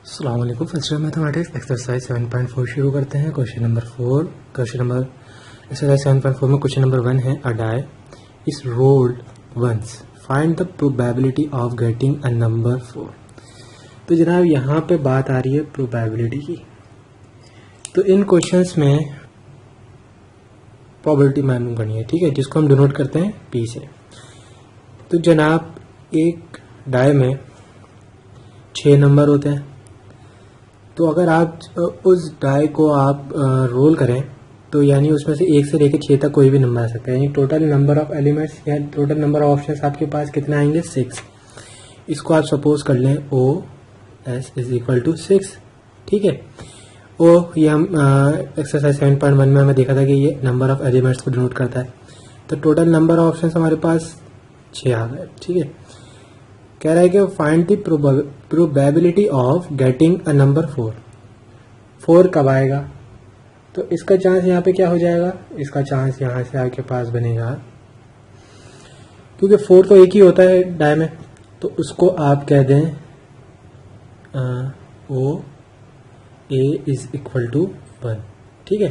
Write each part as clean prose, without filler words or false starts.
अस्सलाम वालेकुम। First year mathematics exercise 7.4 शुरू करते हैं। क्वेश्चन नंबर एक्सरसाइज 7.4 में क्वेश्चन नंबर 1 है a die is rolled once find the probability of getting a number 4। तो जनाब यहाँ पे बात आ रही है प्रोबेबिलिटी की। तो इन क्वेश्चंस में प्रोबेबिलिटी मालूम करनी है, ठीक है, जिसको हम डिनोट करते हैं पी से। तो जनाब एक डाई में 6 नंबर होते हैं। तो अगर आप उस डाई को आप रोल करें तो यानी उसमें से 1 से लेकर 6 तक कोई भी नंबर आ सकता है। यानी टोटल नंबर ऑफ एलिमेंट्स या टोटल नंबर ऑफ ऑप्शंस आपके पास कितने आएंगे? 6। इसको आप सपोज कर लें O S is equal to 6, ठीक है। ओ ये हम एक्सरसाइज 7.1 में हमें देखा था कि ये नंबर ऑफ एलिमेंट्स को डिनोट करता है। तो टोटल नंबर ऑफ ऑप्शंस हमारे पास 6 आ गए, ठीक है। कह रहा है कि find the probability of getting a number 4। 4 कब आएगा? तो इसका चांस यहाँ पे क्या हो जाएगा? इसका चांस यहाँ से आपके पास बनेगा, क्योंकि 4 तो एक ही होता है डाई में, तो उसको आप कह दें ओ ए इज इक्वल टू 1, ठीक है।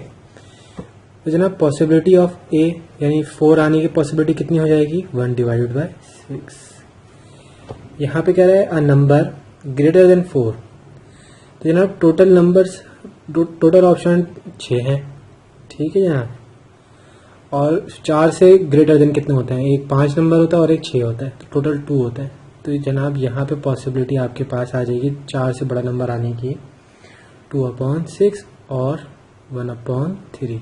तो जनाब पॉसिबिलिटी ऑफ ए यानी 4 आने की पॉसिबिलिटी कितनी हो जाएगी? 1 डिवाइडेड बाय 6। यहाँ पे कह रहा है अ नंबर ग्रेटर देन 4। तो जनाब टोटल ऑप्शन 6 हैं, ठीक है यहाँ। और 4 से ग्रेटर देन कितने होते हैं? एक 5 नंबर होता है और एक 6 होता है, तो टोटल 2 होते हैं। तो जनाब यहाँ पे पॉसिबिलिटी आपके पास आ जाएगी 4 से बड़ा नंबर आने की 2/6 और 1/3।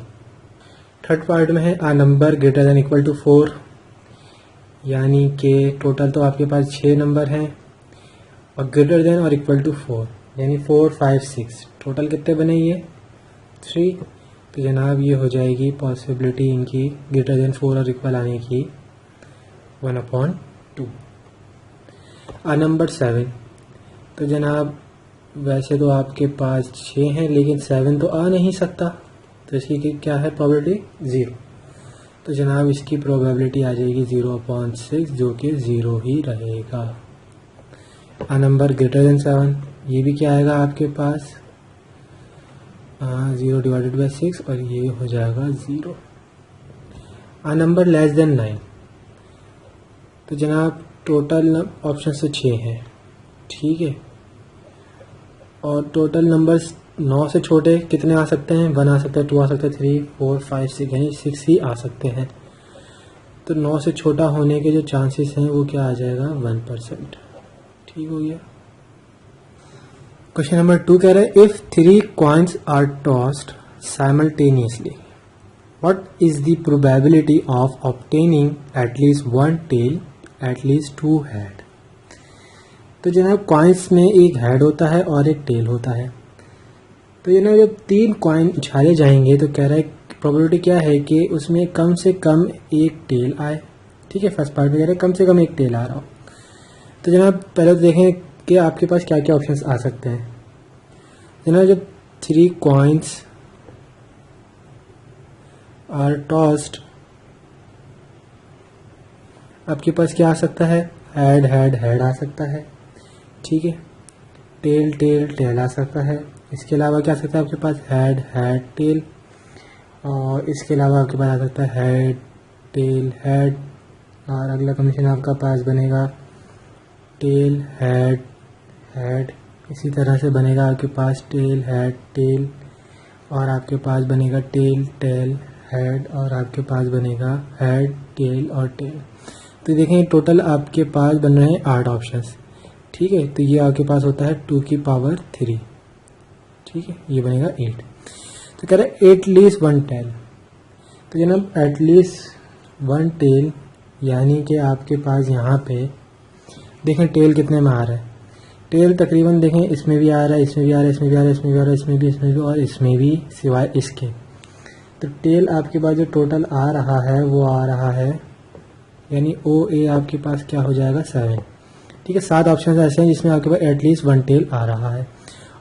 थर्ड पार्ट में है a number greater than equal to 4, यानी कि टोटल तो आपके पास 6 नंबर हैं और ग्रेटर देन और इक्वल टू 4 यानी 4, 5, 6 टोटल कितने बने? ये 3। तो जनाब ये हो जाएगी पॉसिबिलिटी इनकी ग्रेटर देन 4 और इक्वल आने की 1/2। आ नंबर 7। तो जनाब वैसे तो आपके पास 6 हैं लेकिन 7 तो आ नहीं सकता, तो इसकी क्या है प्रोबेबिलिटी? 0। तो जनाब इसकी प्रोबेबिलिटी आ जाएगी 0/6, जो कि 0 ही रहेगा। आ नंबर ग्रेटर देन 7, ये भी क्या आएगा आपके पास? 0 डिवाइडेड बाई 6 और ये हो जाएगा 0। आ नंबर लेस देन 9। तो जनाब टोटल ऑप्शन से 6 हैं, ठीक है, और टोटल नंबर्स 9 से छोटे कितने आ सकते हैं? 1 आ सकता है, 2 आ सकता है, 3, 4, 5, 6 यानी 6 ही आ सकते हैं। तो 9 से छोटा होने के जो चांसेस हैं वो क्या आ जाएगा? 1%, ठीक हो गया। क्वेश्चन नंबर 2 कह रहा है if 3 coins are tossed simultaneously what is the probability of obtaining at least 1 tail at least 2 head. तो जनाब कॉइन्स में एक हेड होता है और एक टेल होता है। तो ये ना जब 3 कॉइन उछाले जाएंगे तो कह रहा है प्रोबेबिलिटी क्या है कि उसमें कम से कम एक टेल आए, ठीक है। फर्स्ट पार्ट में कह रहा है कम से कम एक टेल आ रहा हो। तो जनाब पहले तो देखें कि आपके पास क्या क्या ऑप्शंस आ सकते हैं। जनाब जब 3 कॉइन्स आर टॉस्ड आपके पास क्या आ सकता है? हेड हेड हेड आ सकता है, ठीक है। टेल टेल टेल आ सकता है। इसके अलावा क्या आ सकता है आपके पास? Head head tail. और इसके अलावा आपके पास आ सकता है हेड टेल हेड। और अगला कमीशन आपका पास बनेगा टेल हेड हेड। इसी तरह से बनेगा आपके पास टेल हेड टेल, और आपके पास बनेगा टेल टेल हेड, और आपके पास बनेगा हेड टेल और टेल। तो देखें टोटल आपके पास बन रहे हैं 8 ऑप्शंस, ठीक है। तो ये आपके पास होता है 2 की पावर 3, ठीक है, ये बनेगा 8। तो कह रहे हैं एटलीस्ट 1 टेल। तो जनाब एटलीस्ट 1 टेल यानी कि आपके पास यहाँ पे देखें टेल कितने में आ रहा है? टेल तकरीबन देखें इसमें भी आ रहा है, इसमें भी आ रहा है, इसमें भी आ रहा है, इसमें भी आ रहा है, इसमें भी और इसमें भी सिवाय इसके। तो टेल आपके पास जो टोटल आ रहा है वो आ रहा है यानी ओ ए आपके पास क्या हो जाएगा? 7, ठीक है। 7 ऑप्शन ऐसे हैं जिसमें आपके पास एटलीस्ट 1 टेल आ रहा है,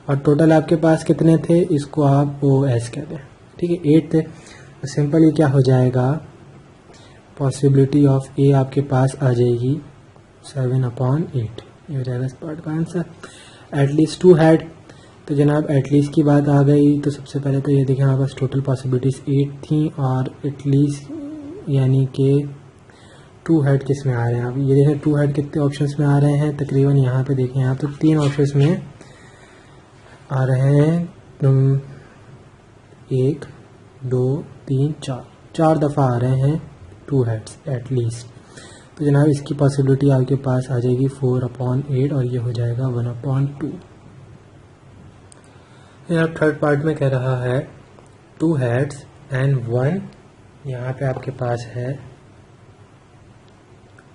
और टोटल आपके पास कितने थे? इसको आप ओ एस कहते हैं, ठीक है, 8 थे। तो सिंपल ये क्या हो जाएगा? पॉसिबिलिटी ऑफ ए आपके पास आ जाएगी 7/8, ये हो जाएगा इस पार्ट का आंसर। एटलीस्ट 2 हेड तो जनाब एटलीस्ट की बात आ गई। तो सबसे पहले तो ये देखें हमारे पास टोटल पॉसिबिलिटीज़ 8 थी और एटलीस्ट यानी कि 2 हेड किस में आ रहे हैं। अब ये देखें 2 हेड कितने ऑप्शंस में आ रहे हैं, तकरीबन यहाँ पे देखें यहाँ तो 3 ऑप्शंस में आ रहे हैं। 1 2 3 4 दफ़ा आ रहे हैं 2 हेड्स एटलीस्ट। तो जनाब इसकी पॉसिबिलिटी आपके पास आ जाएगी 4/8 और ये हो जाएगा 1/2। यहाँ थर्ड पार्ट में कह रहा है 2 हेड्स एंड 1, यहाँ पे आपके पास है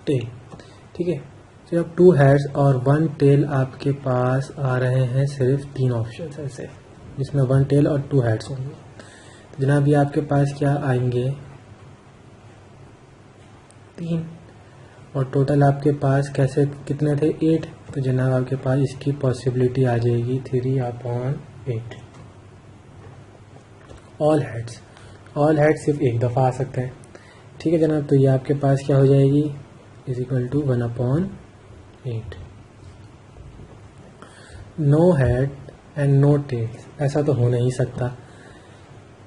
टेल। ठीक है, तो अब 2 हेड्स और 1 टेल आपके पास आ रहे हैं सिर्फ 3 ऑप्शन ऐसे, जिसमें 1 टेल और 2 हेड्स होंगे। तो जनाब ये आपके पास क्या आएंगे 3 और टोटल आपके पास कैसे कितने थे 8। तो जनाब आपके पास इसकी पॉसिबिलिटी आ जाएगी 3/8। ऑल हेड्स सिर्फ एक दफ़ा आ सकते हैं। ठीक है जनाब, तो ये आपके पास क्या हो जाएगी = 1/8। No head and no tails, ऐसा तो हो नहीं सकता।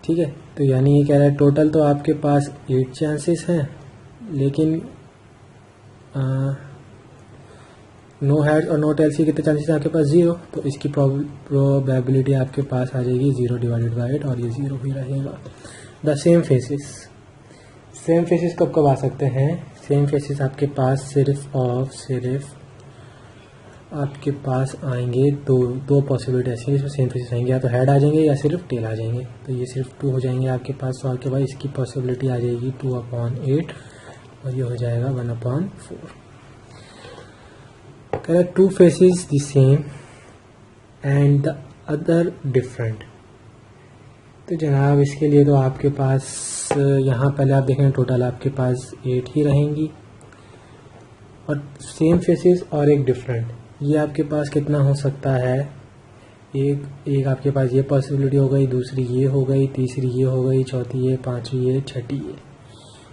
ठीक है, तो यानी ये कह रहा है टोटल तो आपके पास 8 चांसेस हैं, लेकिन नो हेड और नो टेल्स की कितने चांसेस हैं आपके पास 0। तो इसकी प्रोबेबिलिटी आपके पास आ जाएगी 0/8 और ये 0 ही रहेगा। द सेम फेसेस कब कब आ सकते हैं। सेम फेसेस आपके पास सिर्फ आपके पास आएंगे दो पॉसिबिलिटी ऐसी हैं जिसमें सेम फेसेस आएंगे, या तो हेड आ जाएंगे या सिर्फ टेल आ जाएंगे। तो ये सिर्फ 2 हो जाएंगे आपके पास। तो आपके पास इसकी पॉसिबिलिटी आ जाएगी 2/8 और ये हो जाएगा 1/4। कह रहा 2 faces the same and the other different. तो जनाब इसके लिए तो आपके पास यहाँ पहले आप देखें टोटल आपके पास 8 ही रहेंगी और सेम फेसेस और एक डिफरेंट, ये आपके पास कितना हो सकता है। एक आपके पास ये पॉसिबिलिटी हो गई, दूसरी ये हो गई, तीसरी ये हो गई, चौथी ये, पांचवी ये, छठी ये।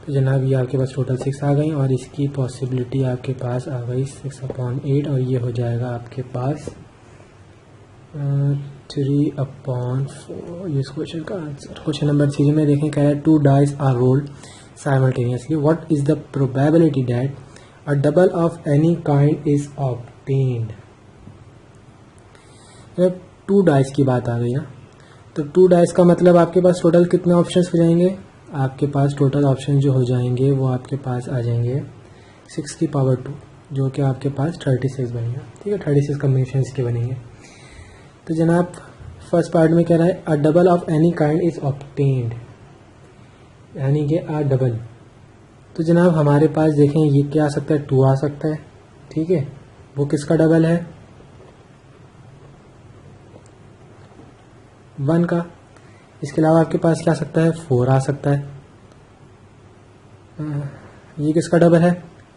तो जनाब ये आपके पास टोटल 6 आ गई और इसकी पॉसिबिलिटी आपके पास आ गई 6/8 और ये हो जाएगा आपके पास 3/4। ये इस क्वेश्चन का आंसर। क्वेश्चन नंबर 3 में देखें कह रहा है 2 dice are rolled simultaneously, what is the probability that a double of any kind is obtained. 2 dice की बात आ गई ना, तो 2 डाइस का मतलब आपके पास टोटल कितने ऑप्शंस हो जाएंगे। आपके पास टोटल ऑप्शन जो हो जाएंगे वो आपके पास आ जाएंगे 6⁻², जो कि आपके पास 36 बनेगा। ठीक है, 36 कम्बिनेशन के बनेंगे। तो जनाब फर्स्ट पार्ट में कह रहा है अ double of any kind is obtained, यानी कि अ डबल। तो जनाब हमारे पास देखें ये क्या आ सकता है 2 आ सकता है। ठीक है, वो किसका डबल है 1 का। इसके अलावा आपके पास क्या आ सकता है 4 आ सकता है। ये किसका डबल है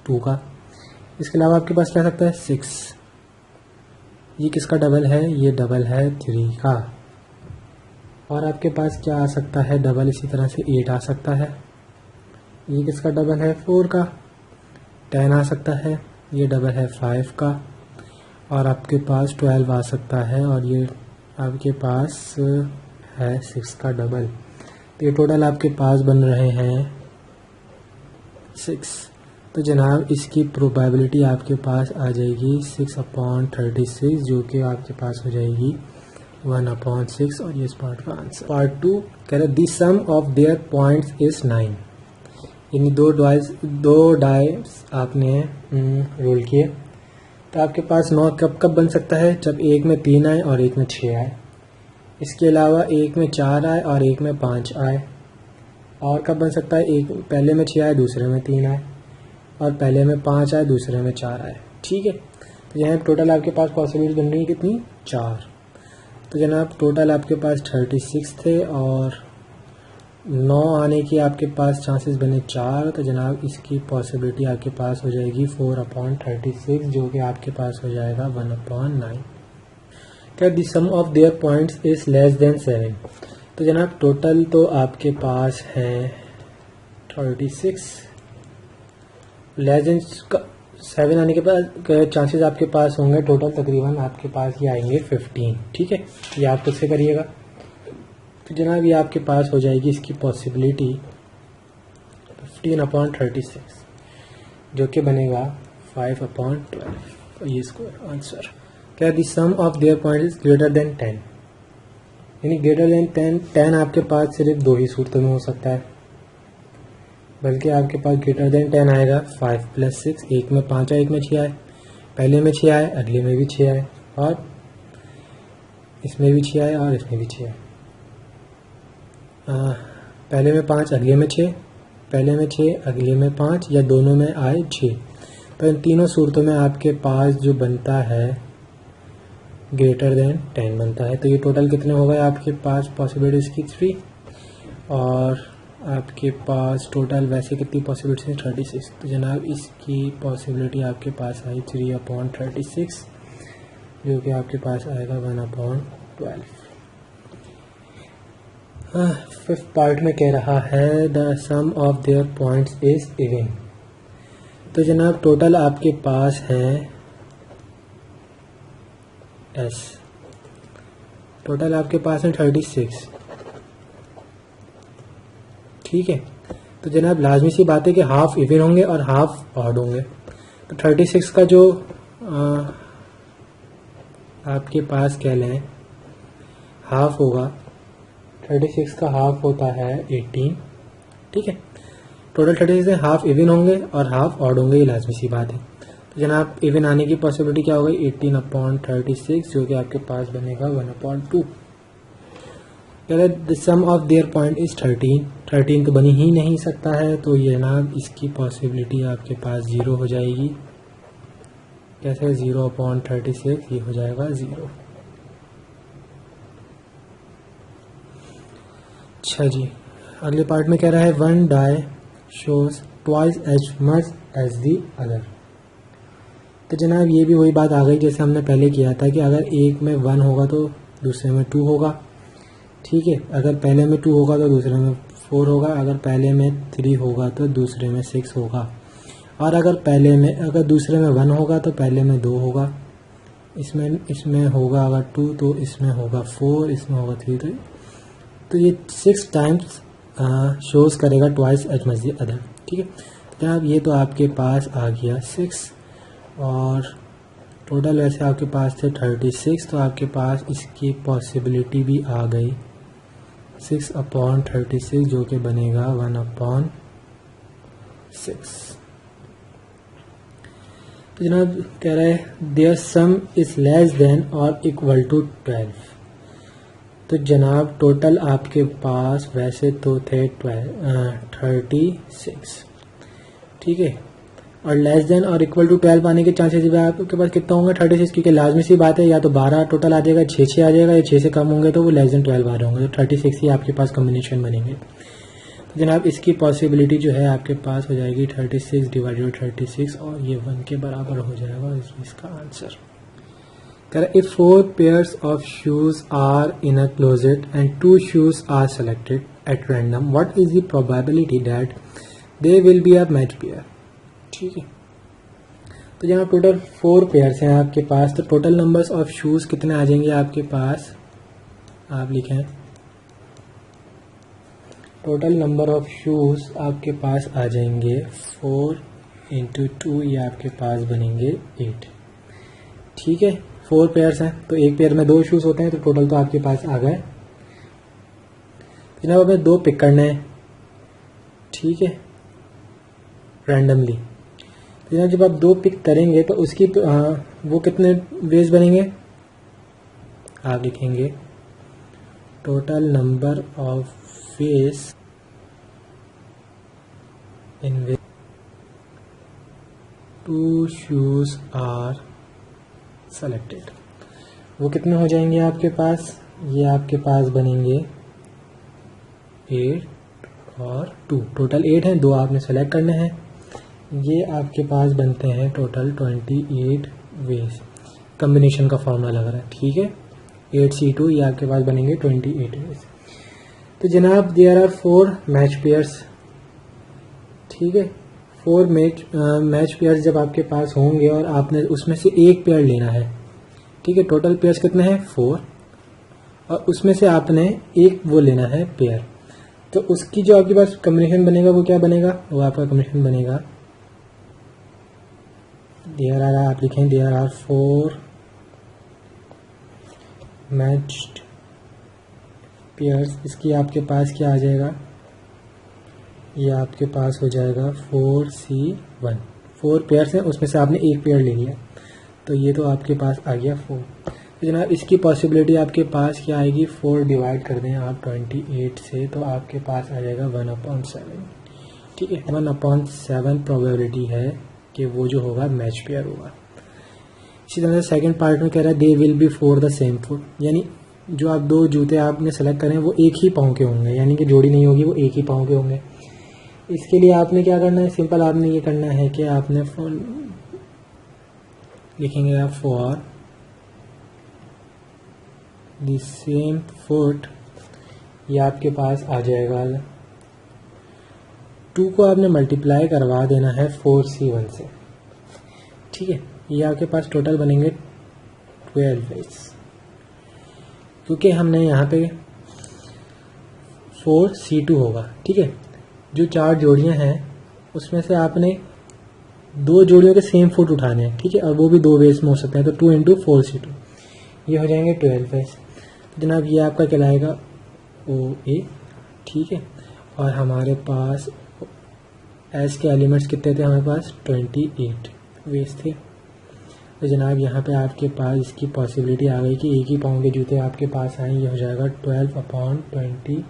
2 का। इसके अलावा आपके पास क्या आ सकता है 6। ये किसका डबल है, ये डबल है 3 का। और आपके पास क्या आ सकता है डबल, इसी तरह से 8 आ सकता है। ये किसका डबल है 4 का। 10 आ सकता है, ये डबल है 5 का। और आपके पास 12 आ सकता है और ये आपके पास है 6 का डबल। तो ये टोटल आपके पास बन रहे हैं 6। तो जनाब इसकी प्रोबेबिलिटी आपके पास आ जाएगी 6/36, जो कि आपके पास हो जाएगी 1/6 और ये इस पार्ट का आंसर। पार्ट 2 कह रहे the sum of their points is 9, यानी 2 डाइस आपने रोल किए। तो आपके पास 9 कब बन सकता है, जब एक में 3 आए और एक में 6 आए। इसके अलावा एक में 4 आए और एक में 5 आए। और कब बन सकता है, एक पहले में 6 आए दूसरे में 3 आए और पहले में 5 आए दूसरे में 4 आए। ठीक है, तो यहाँ टोटल आपके पास पॉसिबिलिटी बन रही है कितनी 4। तो जनाब टोटल आपके पास 36 थे और 9 आने की आपके पास चांसेस बने 4। तो जनाब इसकी पॉसिबिलिटी आपके पास हो जाएगी 4/36, जो कि आपके पास हो जाएगा 1/9। क्या the sum of their points is less than 7। तो जनाब टोटल तो आपके पास है 36, लेस देन 7 आने के बाद चांसेस आपके पास होंगे टोटल तकरीबन आपके पास ये आएंगे 15। ठीक है, ये आप खुद से करिएगा। तो जनाब ये आपके पास हो जाएगी इसकी पॉसिबिलिटी 15/36 जो कि बनेगा 5/12 और ये इसको आंसर। क्या the sum of their point is greater than 10, यानी ग्रेटर देन 10 आपके पास सिर्फ दो ही सूरतों में हो सकता है, बल्कि आपके पास ग्रेटर देन 10 आएगा 5 + 6, एक में 5 आए एक में 6 आए, पहले में 6 आए अगले में भी 6 आए और इसमें भी 6 आए और इसमें भी 6 आए। पहले में 5 अगले में 6, पहले में 6 अगले में 5 या दोनों में आए 6। तो इन तीनों सूरतों में आपके पास जो बनता है ग्रेटर देन 10 बनता है। तो ये टोटल कितने हो गए आपके पास पॉसिबिलिटीज़ की 3 और आपके पास टोटल वैसे कितनी पॉसिबिलिटी है 36। तो जनाब इसकी पॉसिबिलिटी आपके पास आई 3/36 जो कि आपके पास आएगा 1/12। फिफ्थ पार्ट में कह रहा है the sum of their points is even. तो जनाब टोटल आपके पास है एस, टोटल आपके पास है 36। ठीक है, तो जनाब लाजमी सी बात है कि हाफ इवन होंगे और हाफ ऑड होंगे। तो 36 का जो आपके पास कह लें हाफ होगा, 36 का हाफ होता है 18। ठीक है, टोटल 36 है, हाफ इवन होंगे और हाफ ऑड होंगे, ये लाजमी सी बात है। तो जनाब इवन आने की पॉसिबिलिटी क्या हो गई 18/36 जो कि आपके पास बनेगा 1/2। The sum of their point is 13 तो बनी ही नहीं सकता है, तो ये जनाब इसकी पॉसिबिलिटी आपके पास 0 हो जाएगी। कैसे 0/36 ये हो जाएगा 0। अच्छा जी, अगले पार्ट में कह रहा है one die shows twice as much as the other. तो जनाब ये भी वही बात आ गई जैसे हमने पहले किया था कि अगर एक में 1 होगा तो दूसरे में 2 होगा। ठीक है, अगर पहले में 2 होगा तो दूसरे में 4 होगा, अगर पहले में 3 होगा तो दूसरे में 6 होगा, और अगर दूसरे में 1 होगा तो पहले में 2 होगा, इसमें होगा अगर 2 तो इसमें होगा 4, इसमें होगा 3। तो ये 6 टाइम्स शोज करेगा twice as much the other. ठीक है, तो जनाब ये तो आपके पास आ गया 6 और टोटल वैसे आपके पास थे 36, तो आपके पास इसकी पॉसिबिलिटी भी आ गई 6/36 जो कि बनेगा 1/6। तो जनाब कह रहा है their sum is less than और इक्वल टू 12। तो जनाब टोटल आपके पास वैसे तो थे 36। ठीक है, और लेस देन और इक्वल टू 12 आने के चांसेस भी आपके पास कितना होंगे 36, क्योंकि लाजमी सी बात है या तो 12 टोटल आ जाएगा, 6 आ जाएगा, या 6 से कम होंगे तो वो लेस देन 12 आ रहे होंगे, तो 36 ही आपके पास कम्बिनेशन बनेंगे। तो जनाब इसकी पॉसिबिलिटी जो है आपके पास हो जाएगी 36 / 36 और ये 1 के बराबर हो जाएगा इसका answer. If 4 pairs of shoes are in a closet and 2 shoes are selected at random, what is the probability that they will be a match pair. ठीक है, तो जहाँ टोटल 4 पेयर्स हैं आपके पास, तो टोटल नंबर्स ऑफ शूज कितने आ जाएंगे आपके पास, आप लिखें टोटल नंबर ऑफ शूज आपके पास आ जाएंगे 4 × 2, ये आपके पास बनेंगे 8। ठीक है, 4 पेयर्स हैं तो एक पेयर में 2 शूज होते हैं, तो टोटल तो आपके पास आ गए। जनाब हमें 2 पिक करने हैं। ठीक है, रैंडमली। तो जब आप 2 पिक करेंगे तो उसकी वो कितने वेज बनेंगे, आप लिखेंगे total number of ways in which 2 shoes are selected, वो कितने हो जाएंगे आपके पास, ये आपके पास बनेंगे 8 और 2, टोटल 8 हैं, 2 आपने सेलेक्ट करने हैं, ये आपके पास बनते हैं टोटल 28 वेज। कम्बिनेशन का फॉर्मूला लग रहा है। ठीक है, 8C2 ये आपके पास बनेंगे 28 वेज। तो जनाब देयर आर 4 मैच पेयर्स। ठीक है, 4 मैच पेयर्स जब आपके पास होंगे और आपने उसमें से एक पेयर लेना है, ठीक है, टोटल पेयर्स कितने हैं 4, और उसमें से आपने एक वो लेना है पेयर, तो उसकी जो आपके पास कॉम्बिनेशन बनेगा वो क्या बनेगा, वो आपका कॉम्बिनेशन बनेगा आप लिखें देयर आर 4 मैच्ड पेयर्स। इसकी आपके पास क्या आ जाएगा, ये आपके पास हो जाएगा 4C1। 4 पेयर्स हैं, उसमें से आपने एक पेयर ले लिया, तो ये तो आपके पास आ गया 4। तो जनाब इसकी पॉसिबिलिटी आपके पास क्या आएगी, 4 डिवाइड कर दें आप 28 से, तो आपके पास आ जाएगा 1/7। ठीक है, 1/7 प्रोबेबिलिटी है कि वो जो होगा मैच पेयर होगा। इसी तरह से सेकंड पार्ट में कह रहा है दे will B for the same foot, यानी जो आप 2 जूते आपने सेलेक्ट करें वो एक ही पाँव के होंगे, यानी कि जोड़ी नहीं होगी, वो एक ही पाँव के होंगे। इसके लिए आपने क्या करना है, सिंपल आपने ये करना है कि आपने लिखेंगे आप फॉर द सेम फुट, ये आपके पास आ जाएगा 2 को आपने मल्टीप्लाई करवा देना है 4C1 से। ठीक है, ये आपके पास टोटल बनेंगे 12, क्योंकि हमने यहाँ पे 4C2 होगा। ठीक है, जो 4 जोड़ियाँ हैं उसमें से आपने 2 जोड़ियों के सेम फुट उठाने हैं। ठीक है, और वो भी 2 वेज में हो सकते हैं, तो 2 × 4C2 ये हो जाएंगे 12। तो जनाब ये आपका कहलाएगा OA। ठीक है, और हमारे पास एस के एलिमेंट्स कितने थे, हमारे पास 28 वेज थे। तो जनाब यहाँ पे आपके पास इसकी पॉसिबिलिटी आ गई कि एक ही पाँव के जूते आपके पास आए, ये हो जाएगा 12/28,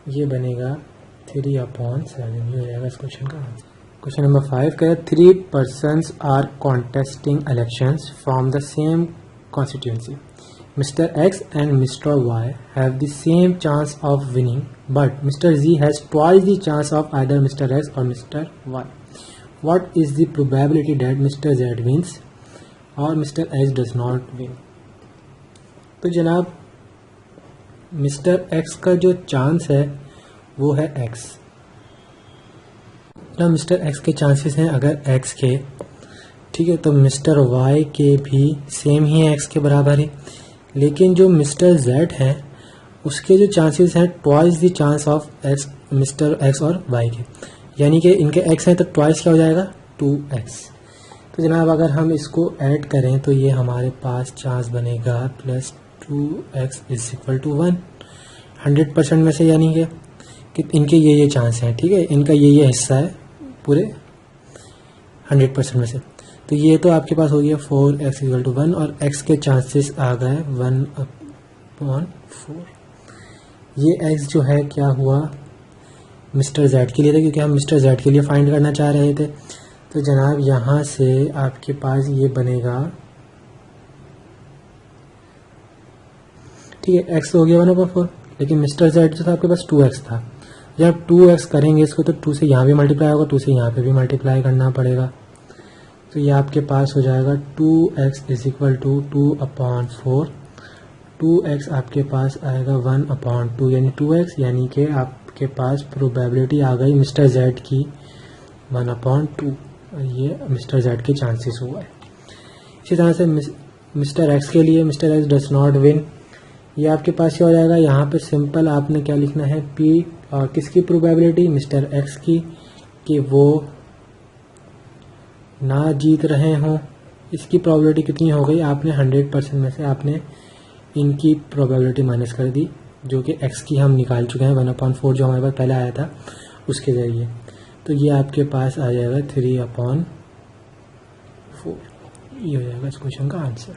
ये बनेगा 3/7, ये हो जाएगा इस क्वेश्चन का आंसर। क्वेश्चन नंबर 5 का 3 persons are contesting elections from the same constituency. Mr. X and Mr. Y have the same chance of winning, but Mr. Z has twice the chance of either Mr. X or Mr. Y. What is the probability that Mr. Z wins or Mr. X does not win? तो जनाब Mr. X का जो chance है वो है X। ना Mr. X के chances हैं अगर X के, ठीक है, तो Mr. Y के भी सेम ही है, X के बराबर है। लेकिन जो मिस्टर Z है उसके जो चांसेस हैं twice the chance of x, mister X और Y के, यानी कि इनके X हैं तो ट्वाइस क्या हो जाएगा 2X। तो जनाब अगर हम इसको ऐड करें तो ये हमारे पास चांस बनेगा +2X = 1 100% में से, यानी कि इनके ये चांस हैं। ठीक है, इनका ये हिस्सा है पूरे 100% में से। तो ये तो आपके पास हो गया 4X = 1 और X के चांसेस आ गए 1/4। ये X जो है क्या हुआ मिस्टर Z के लिए था, क्योंकि हम मिस्टर Z के लिए फाइंड करना चाह रहे थे। तो जनाब यहाँ से आपके पास ये बनेगा, ठीक है, X हो गया 1/4, लेकिन मिस्टर Z जो था आपके पास 2X था। जब 2X करेंगे इसको तो 2 से यहाँ भी मल्टीप्लाई होगा, 2 से यहाँ पे भी मल्टीप्लाई करना पड़ेगा। तो ये आपके पास हो जाएगा 2X = 2/4। 2X आपके पास आएगा 1/2, यानी 2X, यानी कि आपके पास प्रोबेबिलिटी आ गई मिस्टर Z की 1/2। ये मिस्टर Z के चांसेस हुआ है। इसी तरह से मिस्टर X के लिए mister X does not win, ये आपके पास क्या हो जाएगा, यहाँ पे सिंपल आपने क्या लिखना है P, और किसकी प्रोबेबिलिटी मिस्टर X की, कि वो ना जीत रहे हों। इसकी प्रोबेबिलिटी कितनी हो गई, आपने 100% में से आपने इनकी प्रोबेबिलिटी माइनस कर दी, जो कि X की हम निकाल चुके हैं 1/4 जो हमारे पास पहले आया था उसके ज़रिए। तो ये आपके पास आ जाएगा 3/4, ये हो जाएगा इस क्वेश्चन का आंसर।